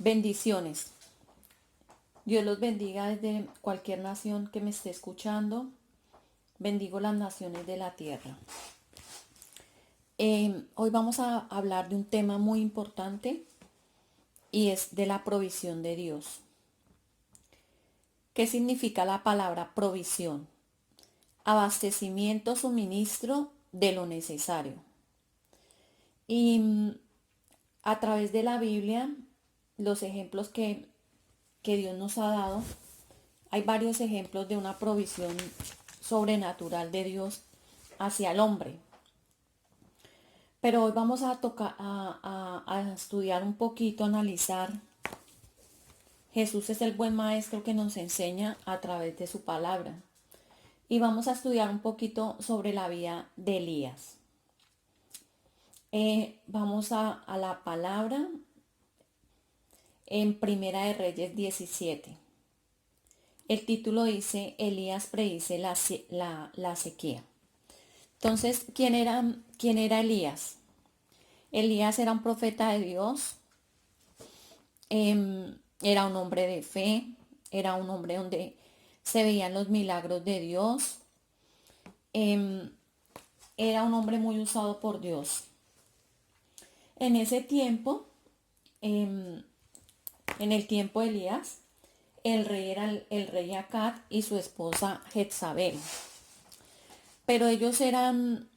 Bendiciones. Dios los bendiga desde cualquier nación que me esté escuchando. Bendigo las naciones de la tierra. Hoy vamos a hablar de un tema muy importante y es de la provisión de Dios. ¿Qué significa la palabra provisión? Abastecimiento, suministro de lo necesario. Y a través de la Biblia, los ejemplos que Dios nos ha dado, hay varios ejemplos de una provisión sobrenatural de Dios hacia el hombre. Pero hoy vamos a tocar, a estudiar un poquito, analizar. Jesús es el buen maestro que nos enseña a través de su palabra. Y vamos a estudiar un poquito sobre la vida de Elías. Vamos a la palabra en Primera de Reyes 17. El título dice, Elías predice la sequía. Entonces, ¿quién era Elías? Elías era un profeta de Dios, era un hombre de fe, era un hombre donde se veían los milagros de Dios, era un hombre muy usado por Dios. En ese tiempo, en el tiempo de Elías, el rey era el rey Acab y su esposa Jezabel. Pero ellos eran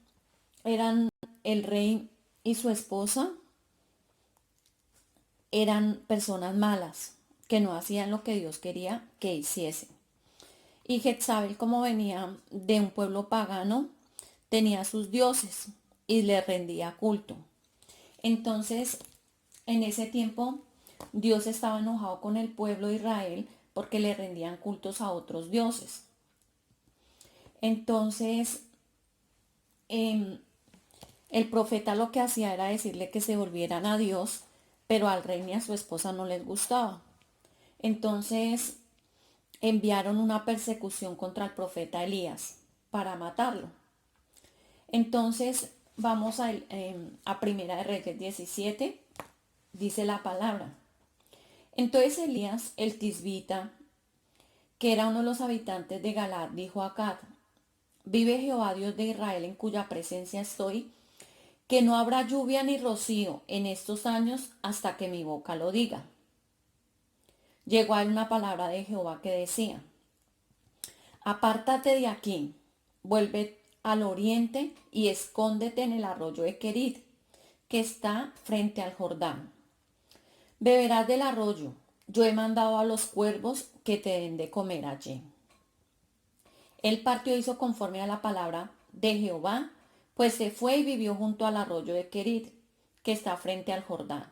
el rey y su esposa, eran personas malas, que no hacían lo que Dios quería que hiciesen. Y Jezabel, como venía de un pueblo pagano, tenía sus dioses y le rendía culto. Entonces, en ese tiempo, Dios estaba enojado con el pueblo de Israel porque le rendían cultos a otros dioses. Entonces, el profeta lo que hacía era decirle que se volvieran a Dios, pero al rey ni a su esposa no les gustaba. Entonces enviaron una persecución contra el profeta Elías para matarlo. Entonces vamos a Primera de Reyes 17, dice la palabra. Entonces Elías, el tisbita, que era uno de los habitantes de Galaad, dijo a Acab, vive Jehová Dios de Israel en cuya presencia estoy, que no habrá lluvia ni rocío en estos años hasta que mi boca lo diga. Llegó a él una palabra de Jehová que decía, apártate de aquí, vuelve al oriente y escóndete en el arroyo de Querid, que está frente al Jordán. Beberás del arroyo, yo he mandado a los cuervos que te den de comer allí. Él partió y hizo conforme a la palabra de Jehová, pues se fue y vivió junto al arroyo de Querid, que está frente al Jordán.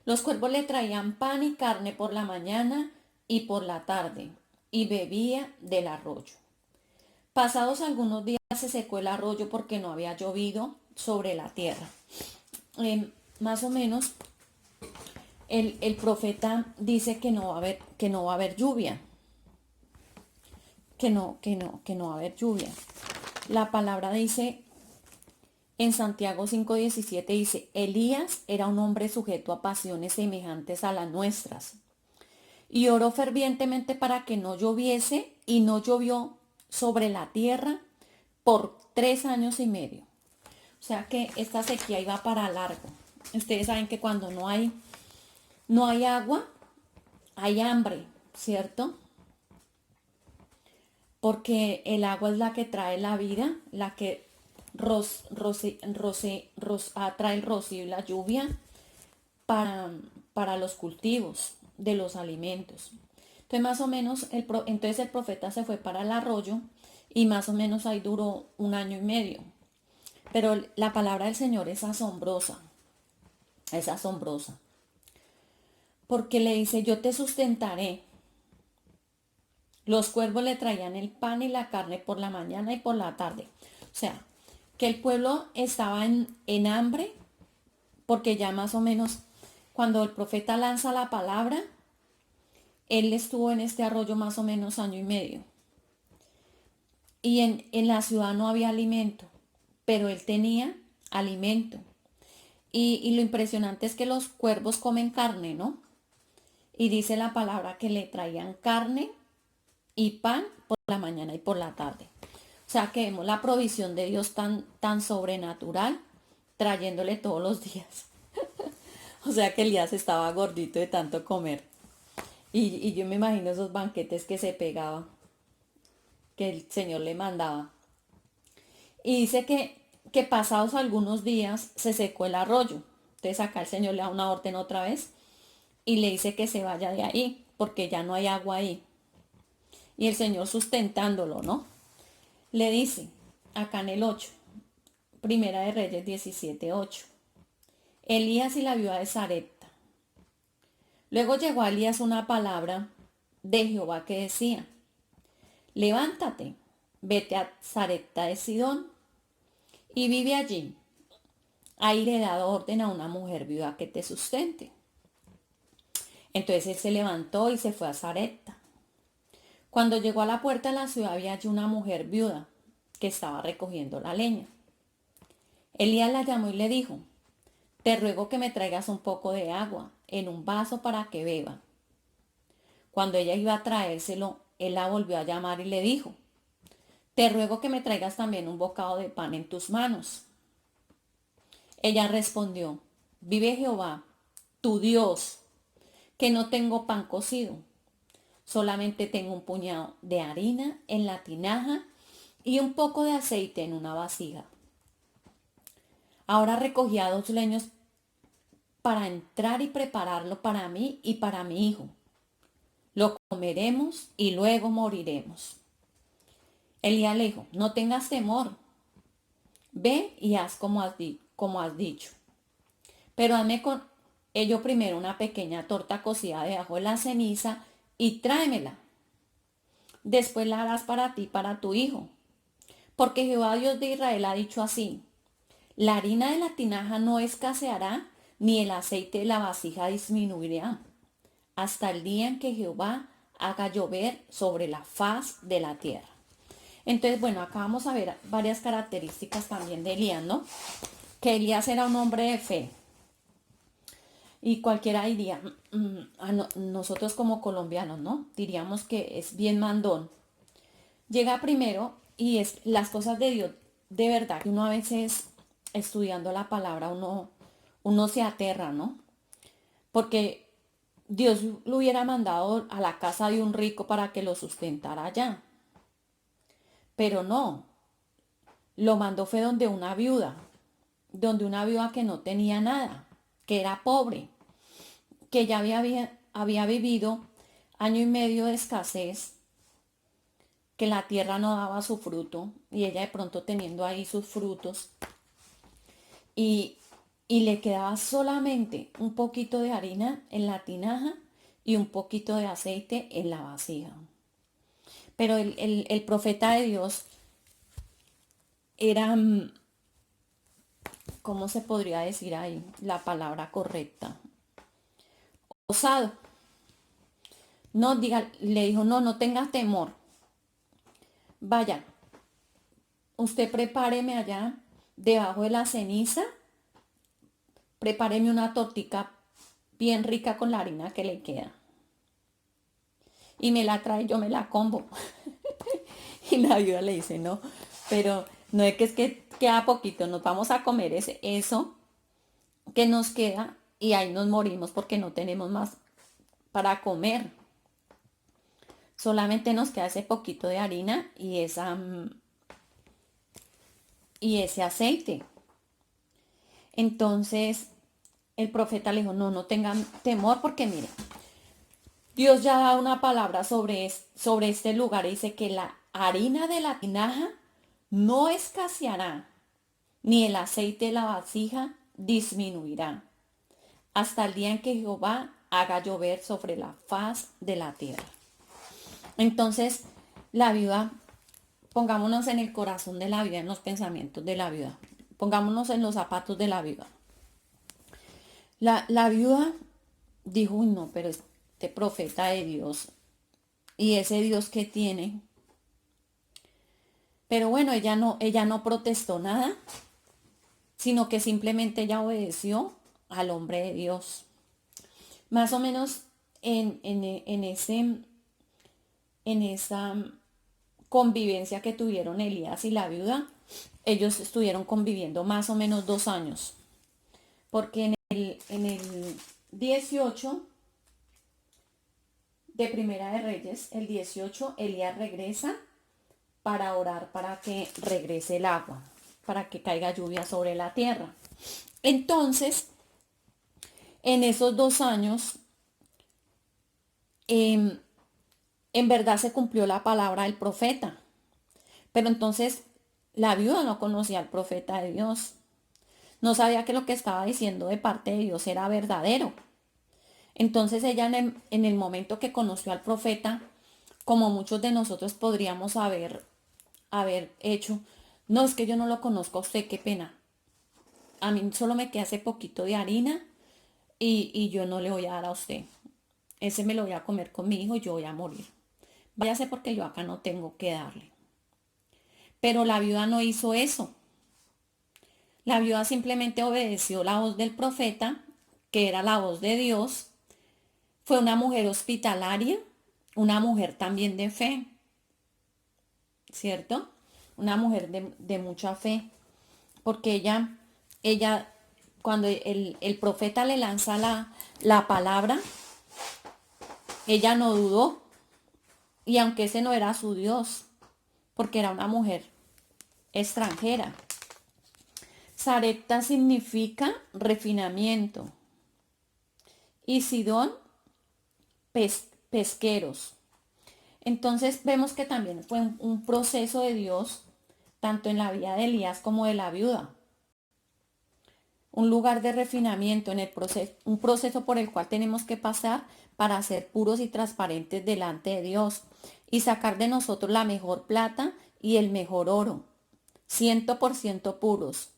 Los cuervos le traían pan y carne por la mañana y por la tarde, y bebía del arroyo. Pasados algunos días se secó el arroyo porque no había llovido sobre la tierra. Más o menos, el profeta dice que no va a haber lluvia. Que no va a haber lluvia. La palabra dice en Santiago 5:17 dice, Elías era un hombre sujeto a pasiones semejantes a las nuestras. Y oró fervientemente para que no lloviese, y no llovió sobre la tierra por 3 años y medio. O sea que esta sequía iba para largo. Ustedes saben que cuando no hay agua, hay hambre, ¿cierto? Porque el agua es la que trae la vida, la que trae el rocío y la lluvia para los cultivos de los alimentos. Entonces más o menos, entonces el profeta se fue para el arroyo y más o menos ahí duró 1 año y medio. Pero la palabra del Señor es asombrosa, porque le dice, yo te sustentaré. Los cuervos le traían el pan y la carne por la mañana y por la tarde. O sea, que el pueblo estaba en hambre, porque ya más o menos cuando el profeta lanza la palabra, él estuvo en este arroyo más o menos 1 año y medio. Y en la ciudad no había alimento, pero él tenía alimento. Y lo impresionante es que los cuervos comen carne, ¿no? y dice la palabra que le traían carne y pan por la mañana y por la tarde. O sea que vemos la provisión de Dios tan sobrenatural trayéndole todos los días. O sea que Elías estaba gordito de tanto comer. Y yo me imagino esos banquetes que se pegaba, que el Señor le mandaba. Y dice que pasados algunos días se secó el arroyo. Entonces acá el Señor le da una orden otra vez y le dice que se vaya de ahí, porque ya no hay agua ahí. Y el Señor sustentándolo, ¿no? Le dice, acá en el 8, Primera de Reyes 17:8, Elías y la viuda de Sarepta. Luego llegó a Elías una palabra de Jehová que decía, levántate, vete a Sarepta de Sidón y vive allí. Ahí le he dado orden a una mujer viuda que te sustente. Entonces él se levantó y se fue a Sarepta. Cuando llegó a la puerta de la ciudad había allí una mujer viuda que estaba recogiendo la leña. Elías la llamó y le dijo, te ruego que me traigas un poco de agua en un vaso para que beba. Cuando ella iba a traérselo, él la volvió a llamar y le dijo, te ruego que me traigas también un bocado de pan en tus manos. Ella respondió, vive Jehová, tu Dios, que no tengo pan cocido, solamente tengo un puñado de harina en la tinaja y un poco de aceite en una vasija. Ahora recogía 2 leños para entrar y prepararlo para mí y para mi hijo. Lo comeremos y luego moriremos. Elías le dijo, no tengas temor, ve y haz como has dicho. Pero hazme con ello primero una pequeña torta cocida debajo de la ceniza y tráemela. Después la harás para ti y para tu hijo. Porque Jehová Dios de Israel ha dicho así, la harina de la tinaja no escaseará, ni el aceite de la vasija disminuirá, hasta el día en que Jehová haga llover sobre la faz de la tierra. Entonces, bueno, acá vamos a ver varias características también de Elías, ¿no? Que Elías era un hombre de fe. Y cualquiera diría, nosotros como colombianos, ¿no? Diríamos que es bien mandón. Llega primero y es las cosas de Dios, de verdad, que uno a veces estudiando la palabra, uno se aterra, ¿no? Porque Dios lo hubiera mandado a la casa de un rico para que lo sustentara allá. Pero no, lo mandó fue donde una viuda que no tenía nada, que era pobre, que ya había vivido 1 año y medio de escasez, que la tierra no daba su fruto y ella de pronto teniendo ahí sus frutos y le quedaba solamente un poquito de harina en la tinaja y un poquito de aceite en la vasija. Pero el profeta de Dios era, ¿cómo se podría decir ahí la palabra correcta? Osado. No diga, le dijo, no tengas temor. Vaya, usted prepáreme allá debajo de la ceniza, prepáreme una tortica bien rica con la harina que le queda. Y me la trae, yo me la combo. Y la viuda le dice, no, pero no es que queda poquito, nos vamos a comer eso que nos queda y ahí nos morimos porque no tenemos más para comer. Solamente nos queda ese poquito de harina y ese aceite. Entonces el profeta le dijo, no tengan temor porque miren, Dios ya da una palabra sobre este lugar y dice que la harina de la tinaja no escaseará, ni el aceite de la vasija disminuirá, hasta el día en que Jehová haga llover sobre la faz de la tierra. Entonces, la viuda, pongámonos en el corazón de la viuda, en los pensamientos de la viuda. Pongámonos en los zapatos de la viuda. La viuda dijo, uy, no, pero este profeta de Dios y ese Dios que tiene. Pero bueno, ella no protestó nada, sino que simplemente ella obedeció al hombre de Dios. Más o menos en esa convivencia que tuvieron Elías y la viuda, ellos estuvieron conviviendo más o menos 2 años. Porque en el 18 de Primera de Reyes, el 18, Elías regresa para orar para que regrese el agua, para que caiga lluvia sobre la tierra. Entonces, en esos 2 años, en verdad se cumplió la palabra del profeta. Pero entonces la viuda no conocía al profeta de Dios. No sabía que lo que estaba diciendo de parte de Dios era verdadero. Entonces ella en el momento que conoció al profeta, como muchos de nosotros podríamos haber hecho, no, es que yo no lo conozco a usted, qué pena. A mí solo me queda ese poquito de harina y yo no le voy a dar a usted. Ese me lo voy a comer con mi hijo y yo voy a morir. Váyase porque yo acá no tengo que darle. Pero la viuda no hizo eso. La viuda simplemente obedeció la voz del profeta, que era la voz de Dios. Fue una mujer hospitalaria, una mujer también de fe, ¿cierto? Una mujer de mucha fe, porque ella cuando el profeta le lanza la palabra, ella no dudó, y aunque ese no era su Dios, porque era una mujer extranjera. Sarepta significa refinamiento y Sidón pesqueros. Entonces vemos que también fue un proceso de Dios, tanto en la vida de Elías como de la viuda. Un lugar de refinamiento en el proceso, un proceso por el cual tenemos que pasar para ser puros y transparentes delante de Dios y sacar de nosotros la mejor plata y el mejor oro, 100% puros,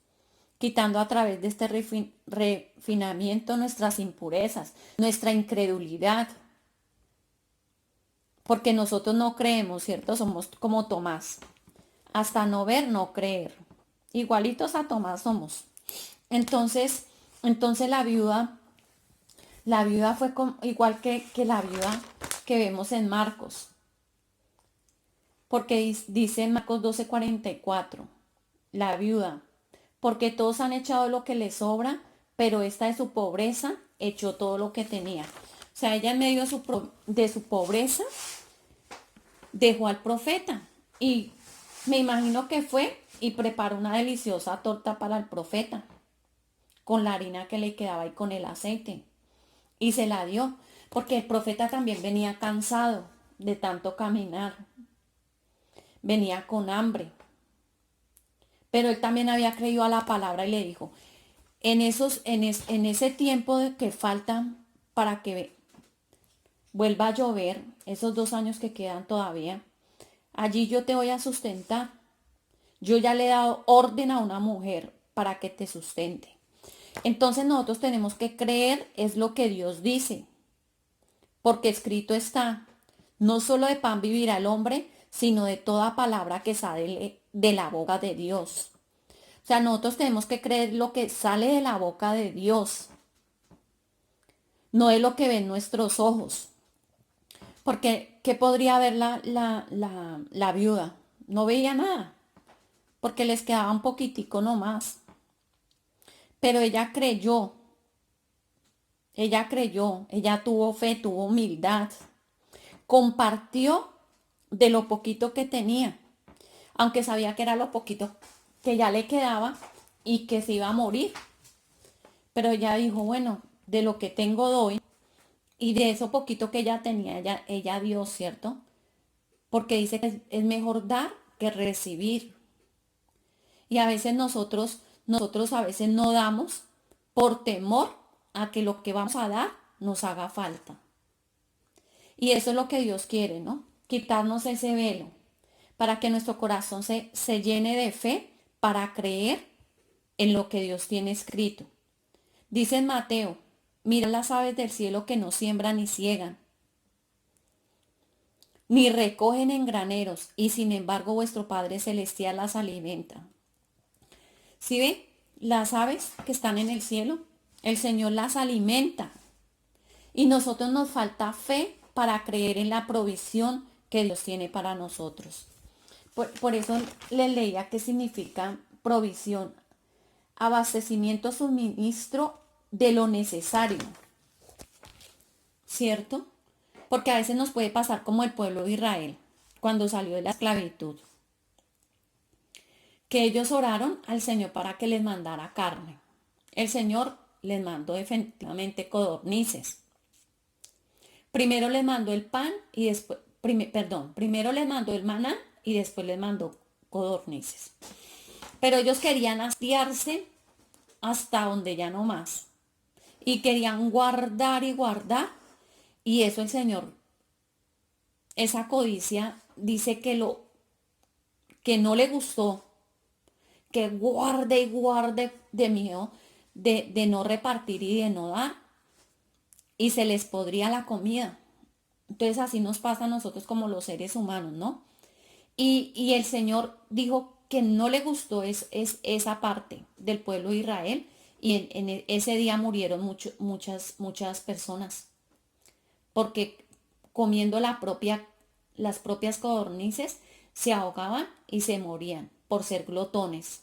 quitando a través de este refinamiento nuestras impurezas, nuestra incredulidad, porque nosotros no creemos, ¿cierto? Somos como Tomás, hasta no ver, no creer. Igualitos a Tomás somos. Entonces la viuda fue igual que la viuda que vemos en Marcos. Porque dice en Marcos 12:44, la viuda, porque todos han echado lo que les sobra, pero esta de su pobreza echó todo lo que tenía. O sea, ella en medio de su pobreza dejó al profeta. Y me imagino que fue y preparó una deliciosa torta para el profeta, con la harina que le quedaba y con el aceite. Y se la dio, porque el profeta también venía cansado de tanto caminar. Venía con hambre. Pero él también había creído a la palabra y le dijo, en ese tiempo que falta para que vuelva a llover, esos 2 años que quedan todavía, allí yo te voy a sustentar. Yo ya le he dado orden a una mujer para que te sustente. Entonces nosotros tenemos que creer es lo que Dios dice, porque escrito está, no solo de pan vivirá el hombre, sino de toda palabra que sale de la boca de Dios. O sea, nosotros tenemos que creer lo que sale de la boca de Dios, no es lo que ven nuestros ojos. Porque, ¿qué podría ver la viuda? No veía nada, porque les quedaba un poquitico nomás. Pero ella tuvo fe, tuvo humildad, compartió de lo poquito que tenía, aunque sabía que era lo poquito que ya le quedaba y que se iba a morir. Pero ella dijo, bueno, de lo que tengo doy, y de eso poquito que ella tenía, ella dio, ¿cierto? Porque dice que es mejor dar que recibir. Y a veces nosotros a veces no damos por temor a que lo que vamos a dar nos haga falta. Y eso es lo que Dios quiere, ¿no? Quitarnos ese velo para que nuestro corazón se llene de fe para creer en lo que Dios tiene escrito. Dice en Mateo, mira las aves del cielo que no siembran ni ciegan, ni recogen en graneros, y sin embargo vuestro Padre Celestial las alimenta. ¿Sí ve? Las aves que están en el cielo, el Señor las alimenta. Y nosotros nos falta fe para creer en la provisión que Dios tiene para nosotros. Por eso les leía qué significa provisión. Abastecimiento, suministro de lo necesario, ¿cierto? Porque a veces nos puede pasar como el pueblo de Israel cuando salió de la esclavitud, que ellos oraron al Señor para que les mandara carne. El Señor les mandó definitivamente codornices. Primero les mandó el pan y después, primero les mandó el maná y después les mandó codornices. Pero ellos querían hastiarse hasta donde ya no más. Y querían guardar y guardar. Y eso el Señor, esa codicia, dice que no le gustó. Que guarde y guarde de miedo de no repartir y de no dar. Y se les podría la comida. Entonces así nos pasa a nosotros como los seres humanos, ¿no? Y el Señor dijo que no le gustó esa parte del pueblo de Israel y ese día murieron muchas personas porque comiendo las propias codornices se ahogaban y se morían por ser glotones.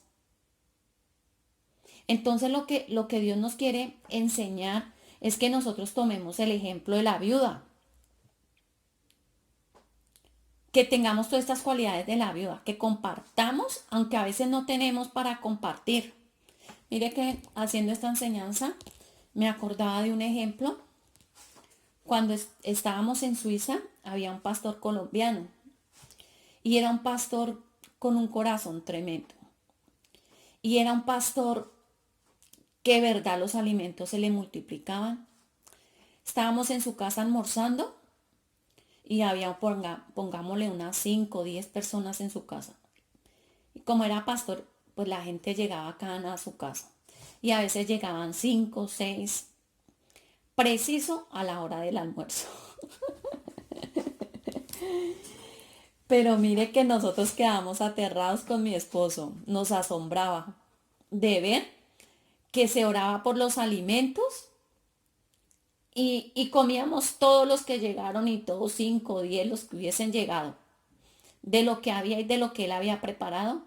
Entonces lo que Dios nos quiere enseñar es que nosotros tomemos el ejemplo de la viuda, que tengamos todas estas cualidades de la viuda, que compartamos, aunque a veces no tenemos para compartir. Mire que haciendo esta enseñanza me acordaba de un ejemplo. Cuando estábamos en Suiza había un pastor colombiano y era un pastor con un corazón tremendo. Y era un pastor que verdad los alimentos se le multiplicaban. Estábamos en su casa almorzando y había, pongámosle unas 5 o 10 personas en su casa. Y como era pastor, pues la gente llegaba cada una a su casa. Y a veces llegaban 5 o 6, preciso a la hora del almuerzo. Pero mire que nosotros quedamos aterrados con mi esposo. Nos asombraba de ver que se oraba por los alimentos y comíamos todos los que llegaron y todos 5 o 10 los que hubiesen llegado. De lo que había y de lo que él había preparado.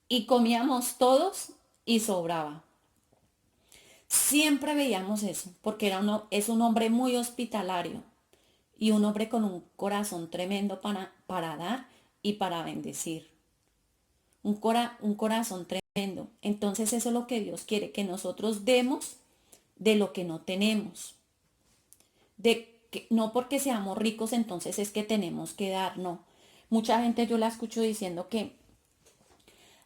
Y comíamos todos y sobraba. Siempre veíamos eso, porque es un hombre muy hospitalario y un hombre con un corazón tremendo para dar y para bendecir. Un corazón tremendo. Entonces eso es lo que Dios quiere, que nosotros demos de lo que no tenemos. No porque seamos ricos entonces es que tenemos que dar, no. Mucha gente yo la escucho diciendo que,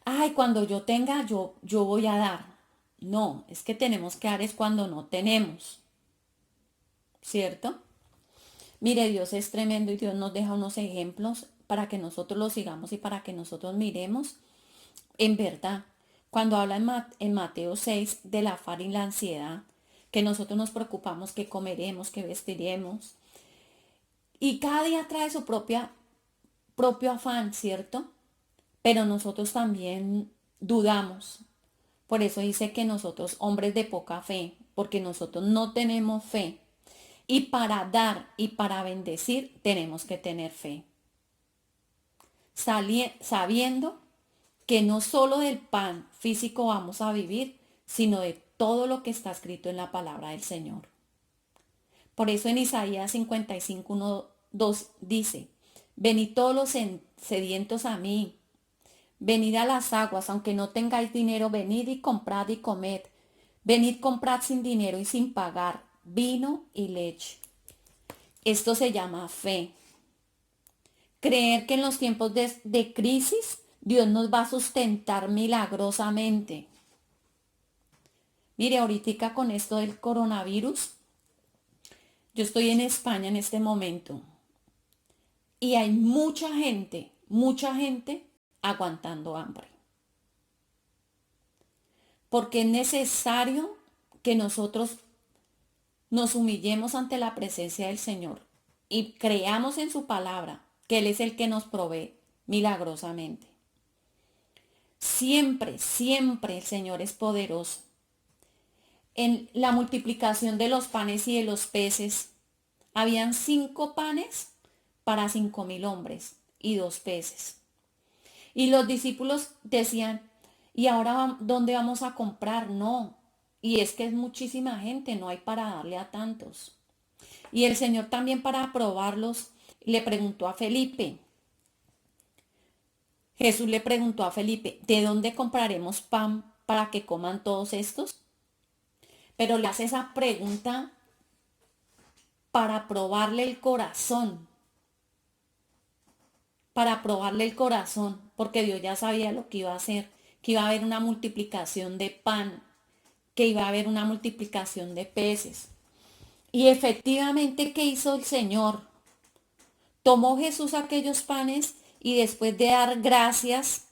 ay, cuando yo tenga, yo voy a dar. No, es que tenemos que dar es cuando no tenemos. ¿Cierto? Mire, Dios es tremendo y Dios nos deja unos ejemplos para que nosotros los sigamos y para que nosotros miremos. En verdad, cuando habla en Mateo 6 del afán y la ansiedad, que nosotros nos preocupamos que comeremos, que vestiremos. Y cada día trae su propio afán, ¿cierto? Pero nosotros también dudamos. Por eso dice que nosotros, hombres de poca fe, porque nosotros no tenemos fe. Y para dar y para bendecir tenemos que tener fe. Sabiendo que no solo del pan físico vamos a vivir, sino de todo lo que está escrito en la palabra del Señor. Por eso en Isaías 55, 1, 2 dice, venid todos los sedientos a mí, venid a las aguas, aunque no tengáis dinero, venid y comprad y comed. Venid, comprad sin dinero y sin pagar vino y leche. Esto se llama fe. Creer que en los tiempos de crisis Dios nos va a sustentar milagrosamente. Mire, ahorita con esto del coronavirus, yo estoy en España en este momento y hay mucha gente aguantando hambre. Porque es necesario que nosotros nos humillemos ante la presencia del Señor y creamos en su palabra que Él es el que nos provee milagrosamente. Siempre, siempre el Señor es poderoso. en la multiplicación de los panes y de los peces, habían 5 panes para 5.000 hombres y 2 peces. Y los discípulos decían, ¿y ahora dónde vamos a comprar? No. Y es que es muchísima gente, no hay para darle a tantos. Y el Señor también para probarlos le preguntó a Felipe. Jesús le preguntó a Felipe, ¿de dónde compraremos pan para que coman todos estos? Pero le hace esa pregunta para probarle el corazón. Para probarle el corazón, porque Dios ya sabía lo que iba a hacer, que iba a haber una multiplicación de pan, que iba a haber una multiplicación de peces. Y efectivamente, ¿qué hizo el Señor? Tomó Jesús aquellos panes y después de dar gracias,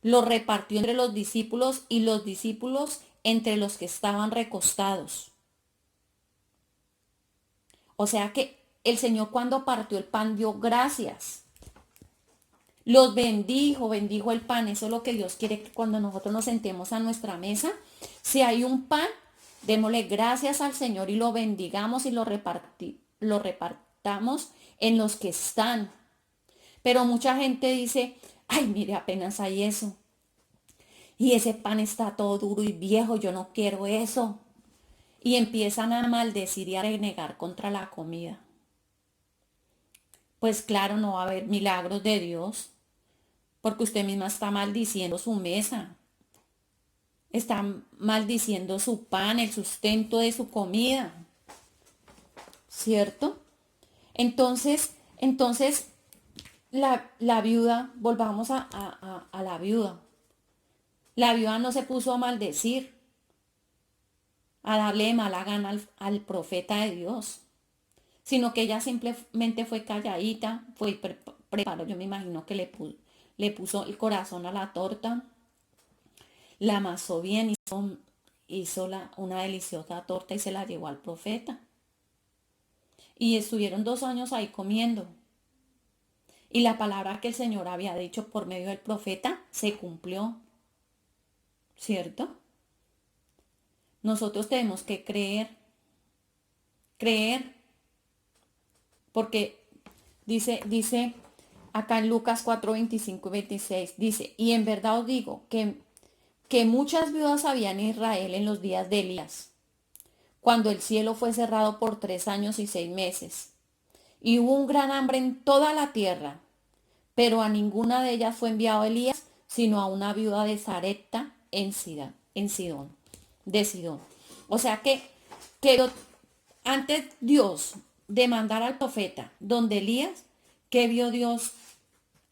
los repartió entre los discípulos y los discípulos entre los que estaban recostados. O sea que el Señor cuando partió el pan dio gracias. Los bendijo el pan. Eso es lo que Dios quiere que cuando nosotros nos sentemos a nuestra mesa, si hay un pan, démosle gracias al Señor y lo bendigamos y lo repartamos en los que están. Pero mucha gente dice, ay, mire, apenas hay eso. Y ese pan está todo duro y viejo, yo no quiero eso. Y empiezan a maldecir y a renegar contra la comida. Pues claro, no va a haber milagros de Dios, porque usted misma está maldiciendo su mesa. Está maldiciendo su pan, el sustento de su comida. ¿Cierto? Entonces, la viuda, volvamos a la viuda. La viuda no se puso a maldecir, a darle de mala gana al profeta de Dios, sino que ella simplemente fue calladita, fue preparó, yo me imagino que le puso el corazón a la torta, la amasó bien, hizo una deliciosa torta y se la llevó al profeta. Y estuvieron 2 años ahí comiendo. Y la palabra que el Señor había dicho por medio del profeta se cumplió. ¿Cierto? Nosotros tenemos que creer, porque dice acá en Lucas 4, 25 y 26, dice, y en verdad os digo que muchas viudas había en Israel en los días de Elías, cuando el cielo fue cerrado por 3 años y 6 meses, y hubo un gran hambre en toda la tierra, pero a ninguna de ellas fue enviado Elías, sino a una viuda de Sarepta en Sidón, de Sidón. O sea que antes Dios de mandar al profeta donde Elías, ¿qué vio Dios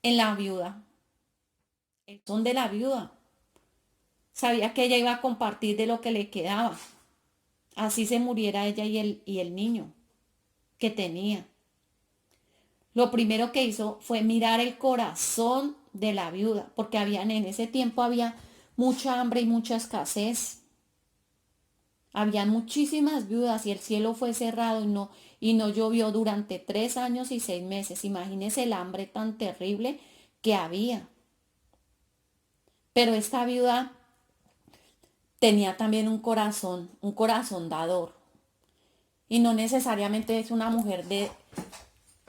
en la viuda? El son de la viuda. Sabía que ella iba a compartir de lo que le quedaba. Así se muriera ella y el niño que tenía. Lo primero que hizo fue mirar el corazón de la viuda, porque en ese tiempo había mucha hambre y mucha escasez. Había muchísimas viudas y el cielo fue cerrado y no llovió durante 3 años y 6 meses. Imagínese el hambre tan terrible que había. Pero esta viuda tenía también un corazón dador. Y no necesariamente es una mujer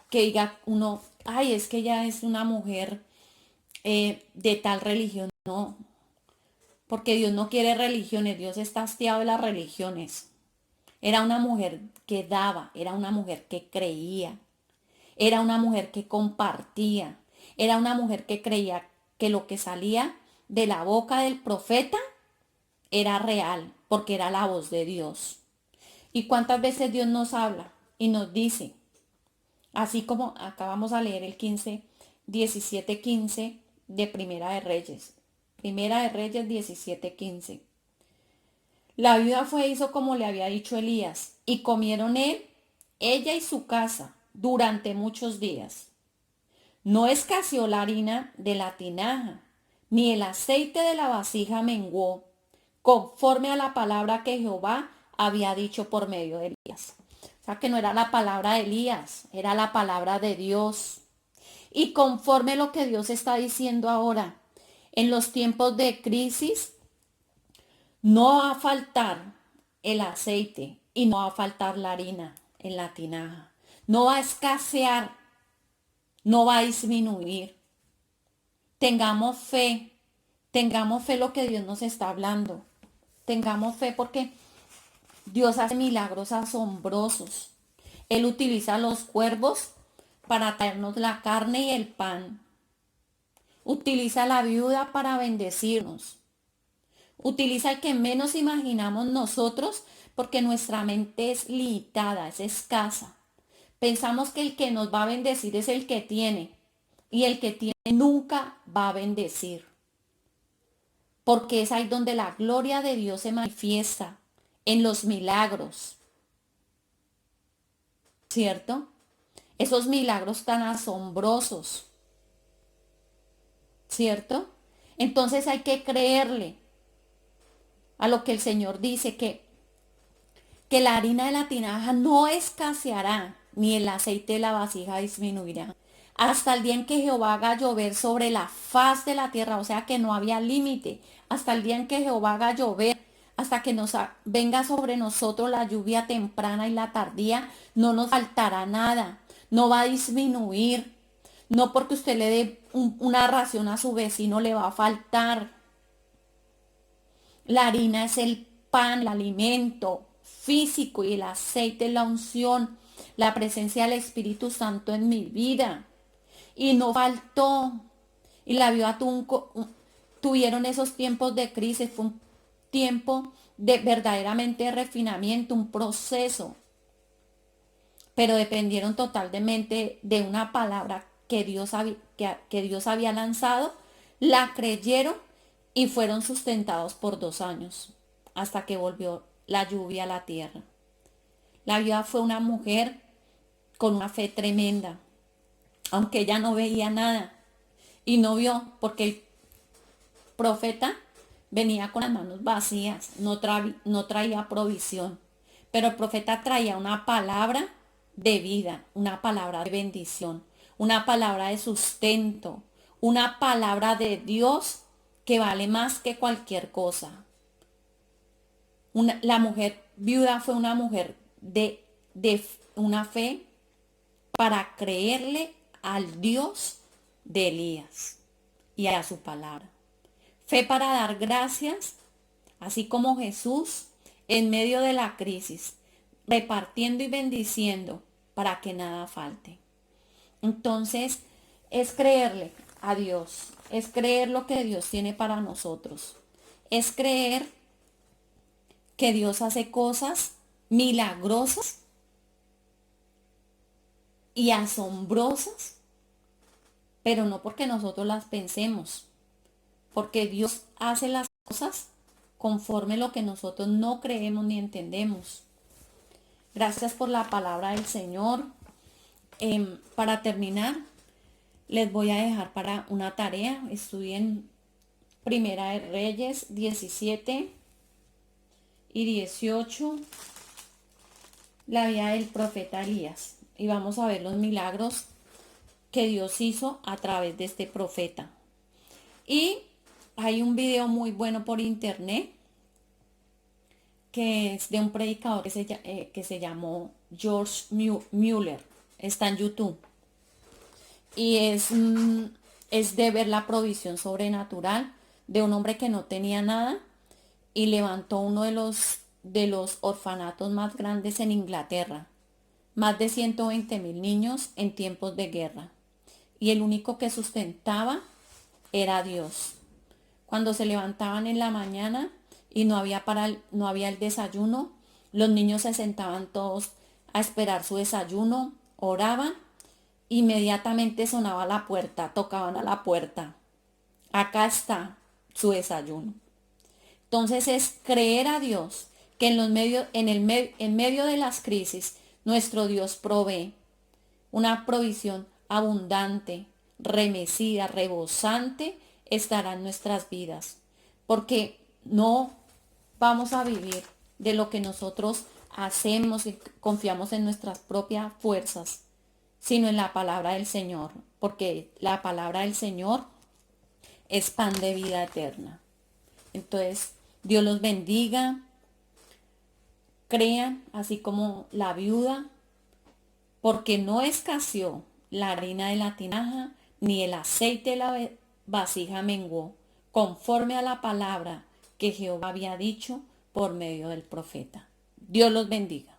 que diga uno, ay, es que ella es una mujer de tal religión. No, porque Dios no quiere religiones, Dios está hastiado de las religiones. Era una mujer que daba, era una mujer que creía, era una mujer que compartía, era una mujer que creía que lo que salía de la boca del profeta era real, porque era la voz de Dios. ¿Y cuántas veces Dios nos habla y nos dice? Así como acá vamos a leer el 17:15 de Primera de Reyes. Primera de Reyes 17:15. La viuda fue e hizo como le había dicho Elías, y comieron ella y su casa, durante muchos días. No escaseó la harina de la tinaja, ni el aceite de la vasija menguó, conforme a la palabra que Jehová había dicho por medio de Elías. O sea que no era la palabra de Elías, era la palabra de Dios. Y conforme lo que Dios está diciendo ahora, en los tiempos de crisis, no va a faltar el aceite y no va a faltar la harina en la tinaja. No va a escasear, no va a disminuir. Tengamos fe lo que Dios nos está hablando. Tengamos fe porque Dios hace milagros asombrosos. Él utiliza los cuervos para traernos la carne y el pan. Utiliza la viuda para bendecirnos. Utiliza el que menos imaginamos nosotros porque nuestra mente es limitada, es escasa. Pensamos que el que nos va a bendecir es el que tiene y el que tiene nunca va a bendecir. Porque es ahí donde la gloria de Dios se manifiesta, en los milagros. ¿Cierto? Esos milagros tan asombrosos. ¿Cierto? Entonces hay que creerle a lo que el Señor dice, que la harina de la tinaja no escaseará, ni el aceite de la vasija disminuirá. Hasta el día en que Jehová haga llover sobre la faz de la tierra, o sea que no había límite. Hasta el día en que Jehová haga llover, hasta que venga sobre nosotros la lluvia temprana y la tardía, no nos faltará nada, no va a disminuir. No porque usted le dé una ración a su vecino le va a faltar. La harina es el pan, el alimento físico, y el aceite es la unción, la presencia del Espíritu Santo en mi vida. Y no faltó. Y la viuda tuvieron esos tiempos de crisis. Fue un tiempo de verdaderamente refinamiento, un proceso. Pero dependieron totalmente de una palabra que Dios había lanzado, la creyeron y fueron sustentados por 2 años, hasta que volvió la lluvia a la tierra. La viuda fue una mujer con una fe tremenda, aunque ella no veía nada y no vio, porque el profeta venía con las manos vacías, no traía provisión, pero el profeta traía una palabra de vida, una palabra de bendición, una palabra de sustento, una palabra de Dios que vale más que cualquier cosa. La mujer viuda fue una mujer de una fe para creerle al Dios de Elías y a su palabra. Fe para dar gracias, así como Jesús en medio de la crisis, repartiendo y bendiciendo para que nada falte. Entonces, es creerle a Dios, es creer lo que Dios tiene para nosotros, es creer que Dios hace cosas milagrosas y asombrosas, pero no porque nosotros las pensemos, porque Dios hace las cosas conforme lo que nosotros no creemos ni entendemos. Gracias por la palabra del Señor. Para terminar, les voy a dejar para una tarea. Estudien Primera de Reyes 17 y 18, la vida del profeta Elías. Y vamos a ver los milagros que Dios hizo a través de este profeta. Y hay un video muy bueno por internet que es de un predicador que se llamó George Mueller. Está en YouTube. Y es de ver la provisión sobrenatural de un hombre que no tenía nada y levantó uno de los orfanatos más grandes en Inglaterra. Más de 120.000 niños en tiempos de guerra. Y el único que sustentaba era Dios. Cuando se levantaban en la mañana y no había el desayuno, los niños se sentaban todos a esperar su desayuno, oraban, inmediatamente sonaba la puerta, tocaban a la puerta. Acá está su desayuno. Entonces es creer a Dios que en medio de las crisis nuestro Dios provee una provisión abundante, remecida, rebosante, estará en nuestras vidas. Porque no vamos a vivir de lo que nosotros hacemos y confiamos en nuestras propias fuerzas, sino en la palabra del Señor. Porque la palabra del Señor es pan de vida eterna. Entonces, Dios los bendiga. crean, así como la viuda, porque no escaseó la harina de la tinaja, ni el aceite de la vasija menguó, conforme a la palabra que Jehová había dicho por medio del profeta. Dios los bendiga.